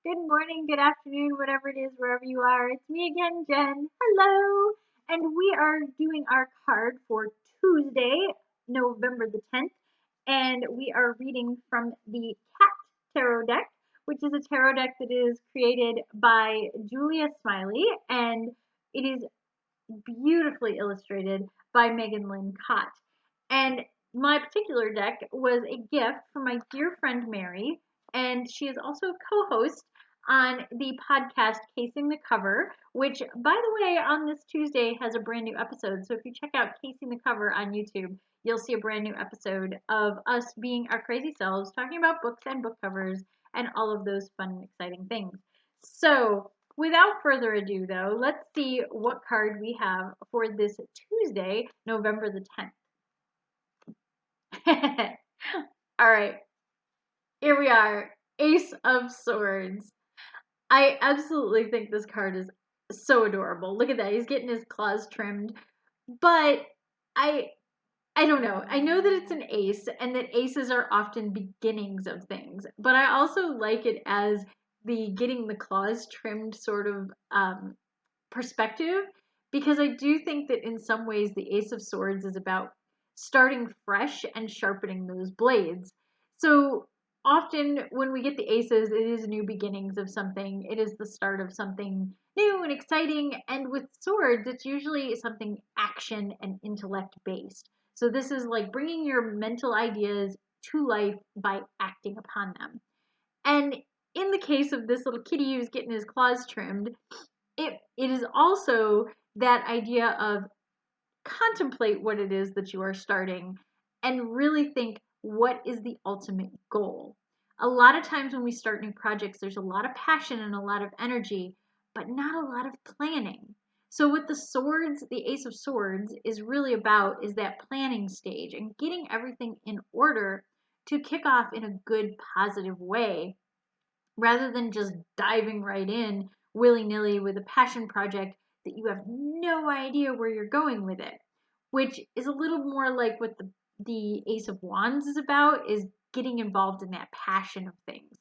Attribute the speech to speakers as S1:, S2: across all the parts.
S1: Good morning, good afternoon, whatever it is, wherever you are. It's me again, Jen. Hello. And we are doing our card for Tuesday, November the 10th. And we are reading from the Cat Tarot deck, which is a tarot deck that is created by Julia Smiley. And it is beautifully illustrated by Megan Lynn Cott. And my particular deck was a gift from my dear friend Mary, and she is also a co-host on the podcast Casing the Cover, which, by the way, on this Tuesday has a brand new episode. So if you check out Casing the Cover on YouTube, you'll see a brand new episode of us being our crazy selves, talking about books and book covers and all of those fun and exciting things. So without further ado, though, let's see what card we have for this Tuesday, November the 10th. All right, here we are, Ace of Swords. I absolutely think this card is so adorable. Look at that, he's getting his claws trimmed. But I don't know. I know that it's an ace and that aces are often beginnings of things, but I also like it as the getting the claws trimmed sort of perspective, because I do think that in some ways the Ace of Swords is about starting fresh and sharpening those blades. So often when we get the aces, it is new beginnings of something. It is the start of something new and exciting. And with swords, it's usually something action and intellect based. So this is like bringing your mental ideas to life by acting upon them. And in the case of this little kitty who's getting his claws trimmed, it is also that idea of contemplate what it is that you are starting and really think, what is the ultimate goal? A lot of times when we start new projects, there's a lot of passion and a lot of energy, but not a lot of planning. So with the swords, the Ace of Swords is really about is that planning stage and getting everything in order to kick off in a good, positive way, rather than just diving right in willy-nilly with a passion project that you have no idea where you're going with it, which is a little more like what the Ace of Wands is about, is getting involved in that passion of things.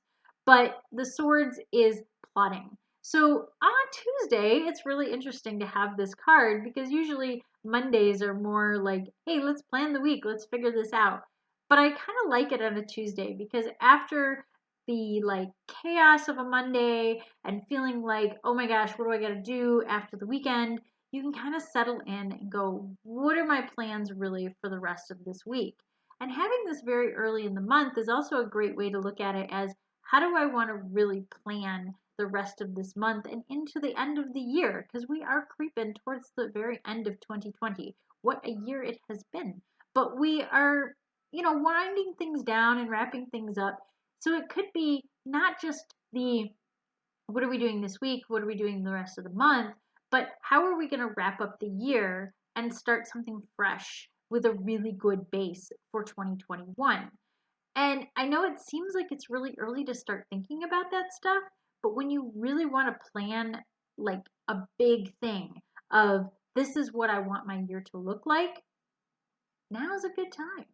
S1: But the Swords is plotting. So on Tuesday, it's really interesting to have this card, because usually Mondays are more like, hey, let's plan the week, let's figure this out. But I kind of like it on a Tuesday, because after the like chaos of a Monday and feeling like, oh my gosh, what do I got to do after the weekend? You can kind of settle in and go, what are my plans really for the rest of this week? And having this very early in the month is also a great way to look at it as, how do I want to really plan the rest of this month and into the end of the year? Because we are creeping towards the very end of 2020. What a year it has been. But we are, winding things down and wrapping things up. So it could be not just the, what are we doing this week? What are we doing the rest of the month? But how are we going to wrap up the year and start something fresh with a really good base for 2021? And I know it seems like it's really early to start thinking about that stuff, but when you really want to plan like a big thing of, this is what I want my year to look like, now is a good time.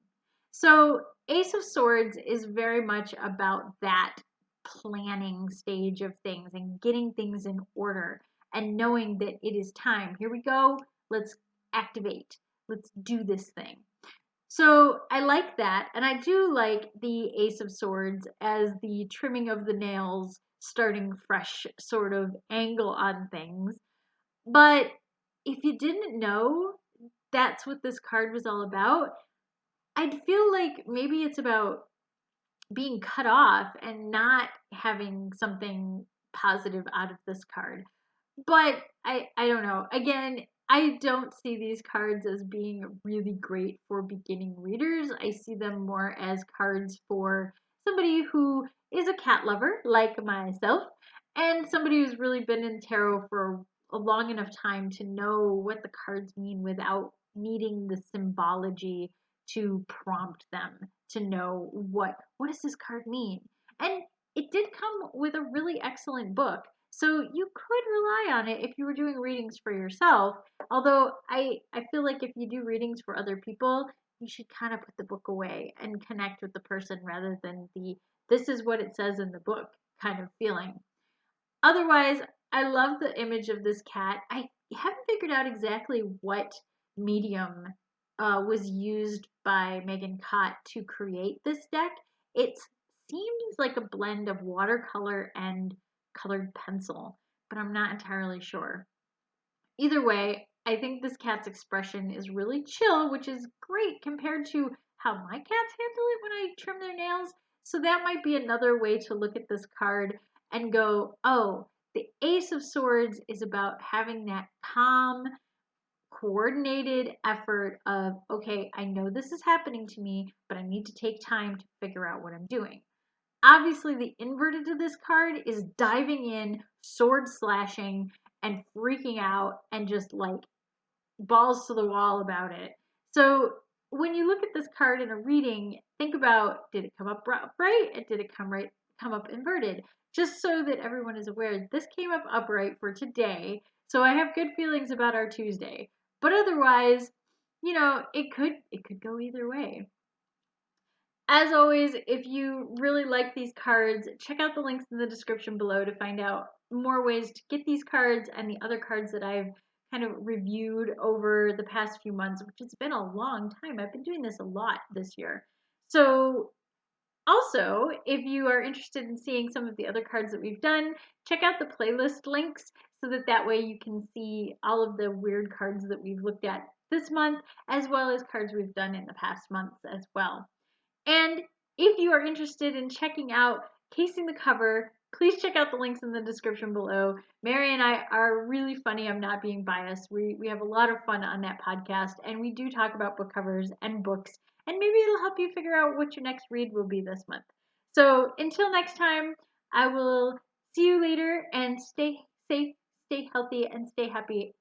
S1: So Ace of Swords is very much about that planning stage of things and getting things in order and knowing that it is time. Here we go. Let's activate. Let's do this thing. So I like that. And I do like the Ace of Swords as the trimming of the nails, starting fresh sort of angle on things. But if you didn't know that's what this card was all about, I'd feel like maybe it's about being cut off and not having something positive out of this card. But I don't know. Again, I don't see these cards as being really great for beginning readers. I see them more as cards for somebody who is a cat lover like myself, and somebody who's really been in tarot for a long enough time to know what the cards mean without needing the symbology to prompt them to know what does this card mean. And it did come with a really excellent book. So you could rely on it if you were doing readings for yourself. Although I feel like if you do readings for other people, you should kind of put the book away and connect with the person rather than the, this is what it says in the book kind of feeling. Otherwise, I love the image of this cat. I haven't figured out exactly what medium was used by Megan Cott to create this deck. It seems like a blend of watercolor and colored pencil, but I'm not entirely sure. Either way, I think this cat's expression is really chill, which is great compared to how my cats handle it when I trim their nails. So that might be another way to look at this card and go, oh, the Ace of Swords is about having that calm, coordinated effort of, okay, I know this is happening to me, but I need to take time to figure out what I'm doing. Obviously, the inverted to this card is diving in, sword slashing, and freaking out and just like balls to the wall about it. So when you look at this card in a reading, think about, did it come up upright and did it come up inverted? Just so that everyone is aware, this came up upright for today. So I have good feelings about our Tuesday. But otherwise, it could go either way. As always, if you really like these cards, check out the links in the description below to find out more ways to get these cards and the other cards that I've kind of reviewed over the past few months, which has been a long time. I've been doing this a lot this year. So also, if you are interested in seeing some of the other cards that we've done, check out the playlist links so that way you can see all of the weird cards that we've looked at this month, as well as cards we've done in the past months as well. And if you are interested in checking out Casing the Cover, please check out the links in the description below. Mary and I are really funny. I'm not being biased. We have a lot of fun on that podcast, and we do talk about book covers and books, and maybe it'll help you figure out what your next read will be this month. So until next time, I will see you later, and stay safe, stay healthy, and stay happy